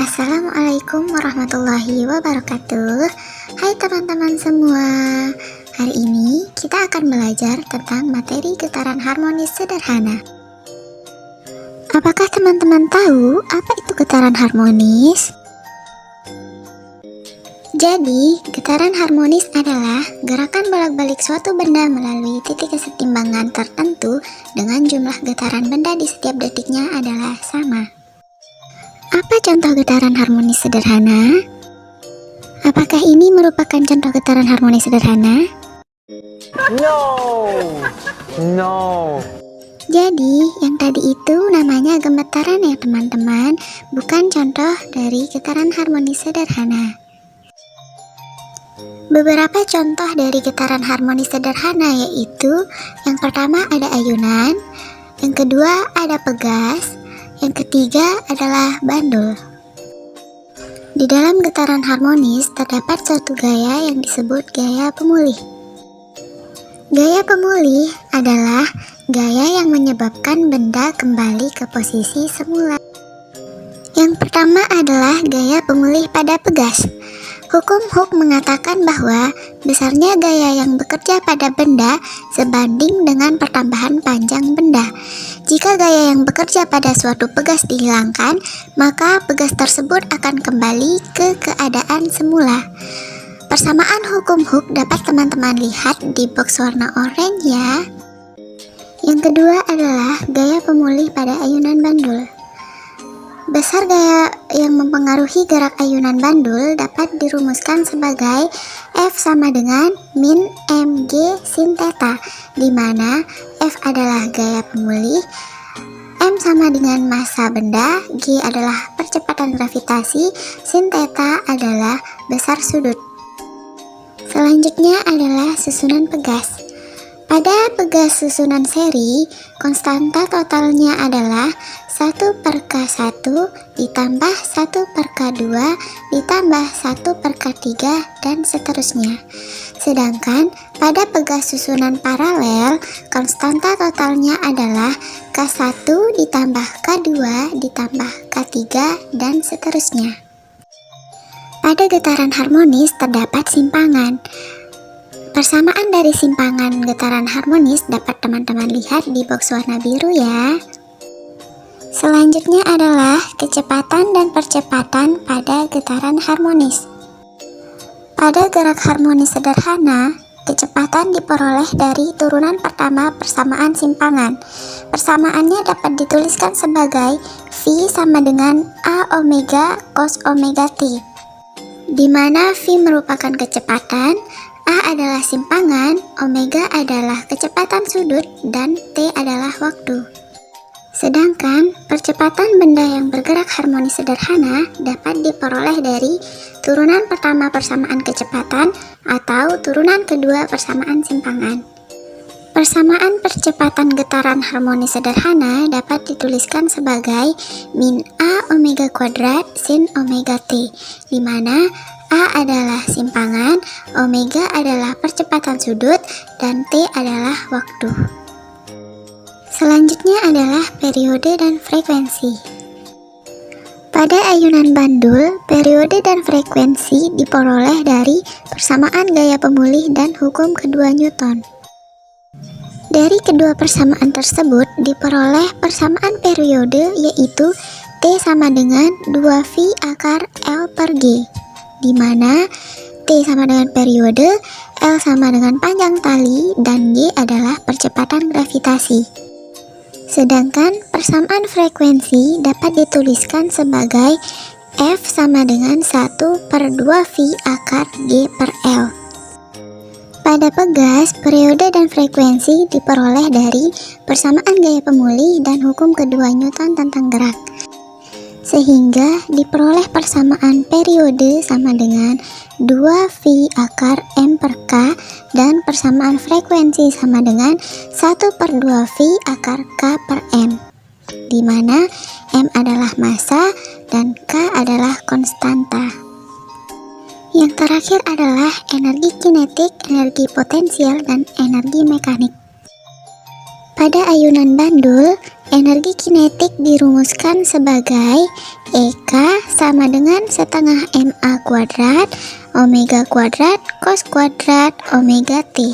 Assalamualaikum warahmatullahi wabarakatuh. Hai teman-teman semua. Hari ini kita akan belajar tentang materi getaran harmonis sederhana. Apakah teman-teman tahu apa itu getaran harmonis? Jadi, getaran harmonis adalah gerakan bolak-balik suatu benda melalui titik kesetimbangan tertentu dengan jumlah getaran benda di setiap detiknya adalah sama. Apa contoh getaran harmonis sederhana? Apakah ini merupakan contoh getaran harmonis sederhana? No. Jadi, yang tadi itu namanya gemetaran ya teman-teman, bukan contoh dari getaran harmonis sederhana. Beberapa contoh dari getaran harmonis sederhana yaitu yang pertama ada ayunan, yang kedua ada pegas, yang ketiga adalah bandul. Di dalam getaran harmonis terdapat suatu gaya yang disebut gaya pemulih. Gaya pemulih adalah gaya yang menyebabkan benda kembali ke posisi semula. Yang pertama adalah gaya pemulih pada pegas. Hukum Hooke mengatakan bahwa besarnya gaya yang bekerja pada benda sebanding dengan pertambahan panjang benda. Jika gaya yang bekerja pada suatu pegas dihilangkan, maka pegas tersebut akan kembali ke keadaan semula. Persamaan hukum Hooke dapat teman-teman lihat di box warna oranye ya. Yang kedua adalah gaya pemulih pada ayunan bandul. Besar gaya yang mempengaruhi gerak ayunan bandul dapat dirumuskan sebagai F sama dengan min mg sin theta, di mana F adalah gaya pemulih, M sama dengan massa benda, G adalah percepatan gravitasi, sin theta adalah besar sudut. Selanjutnya adalah susunan pegas. Pada pegas susunan seri, konstanta totalnya adalah 1/K1 ditambah 1/K2 ditambah 1/K3 dan seterusnya. Sedangkan pada pegas susunan paralel, konstanta totalnya adalah K1 ditambah K2 ditambah K3 dan seterusnya. Pada getaran harmonis terdapat simpangan. Persamaan dari simpangan getaran harmonis dapat teman-teman lihat di box warna biru ya. Selanjutnya adalah kecepatan dan percepatan pada getaran harmonis. Pada gerak harmonis sederhana, kecepatan diperoleh dari turunan pertama persamaan simpangan. Persamaannya dapat dituliskan sebagai V sama dengan A omega cos omega T, di mana V merupakan kecepatan, A adalah simpangan, omega adalah kecepatan sudut, dan T adalah waktu. Sedangkan percepatan benda yang bergerak harmonis sederhana dapat diperoleh dari turunan pertama persamaan kecepatan atau turunan kedua persamaan simpangan. Persamaan percepatan getaran harmonis sederhana dapat dituliskan sebagai min A omega kuadrat sin omega T, di mana A adalah simpangan, omega adalah percepatan sudut, dan T adalah waktu. Selanjutnya adalah periode dan frekuensi. Pada ayunan bandul, periode dan frekuensi diperoleh dari persamaan gaya pemulih dan hukum kedua Newton. Dari kedua persamaan tersebut diperoleh persamaan periode, yaitu T sama dengan 2V akar L per G, di mana T sama dengan periode, L sama dengan panjang tali, dan G adalah percepatan gravitasi. Sedangkan persamaan frekuensi dapat dituliskan sebagai F sama dengan 1/2V akar G per L. Pada pegas, periode dan frekuensi diperoleh dari persamaan gaya pemulih dan hukum kedua Newton tentang gerak, sehingga diperoleh persamaan periode sama dengan 2V akar M per K dan persamaan frekuensi sama dengan 1/2V akar K per M, di mana M adalah massa dan K adalah konstanta. Yang terakhir adalah energi kinetik, energi potensial, dan energi mekanik. Pada ayunan bandul, energi kinetik dirumuskan sebagai EK sama dengan setengah MA kuadrat Omega kuadrat cos kuadrat Omega T.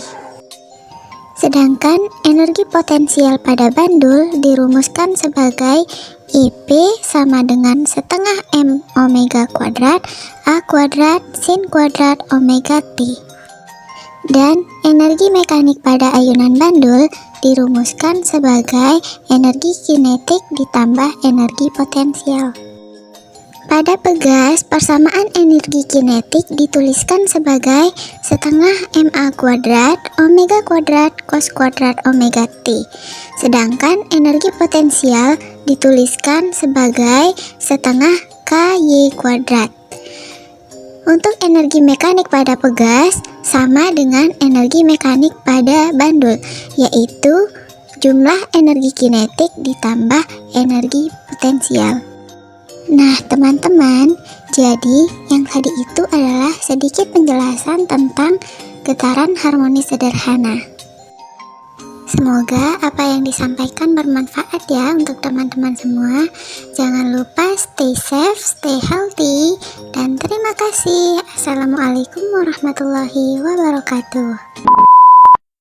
Sedangkan energi potensial pada bandul dirumuskan sebagai IP sama dengan setengah M Omega kuadrat A kuadrat sin kuadrat Omega T. Dan energi mekanik pada ayunan bandul dirumuskan sebagai energi kinetik ditambah energi potensial. Pada pegas, persamaan energi kinetik dituliskan sebagai setengah MA kuadrat Omega kuadrat cos kuadrat Omega T. Sedangkan energi potensial dituliskan sebagai setengah KY kuadrat. Untuk energi mekanik pada pegas sama dengan energi mekanik pada bandul, yaitu jumlah energi kinetik ditambah energi potensial. Nah teman-teman, jadi yang tadi itu adalah sedikit penjelasan tentang getaran harmonis sederhana. Semoga apa yang disampaikan bermanfaat ya untuk teman-teman semua. Jangan lupa stay safe, stay healthy, dan terima kasih. Assalamualaikum warahmatullahi wabarakatuh.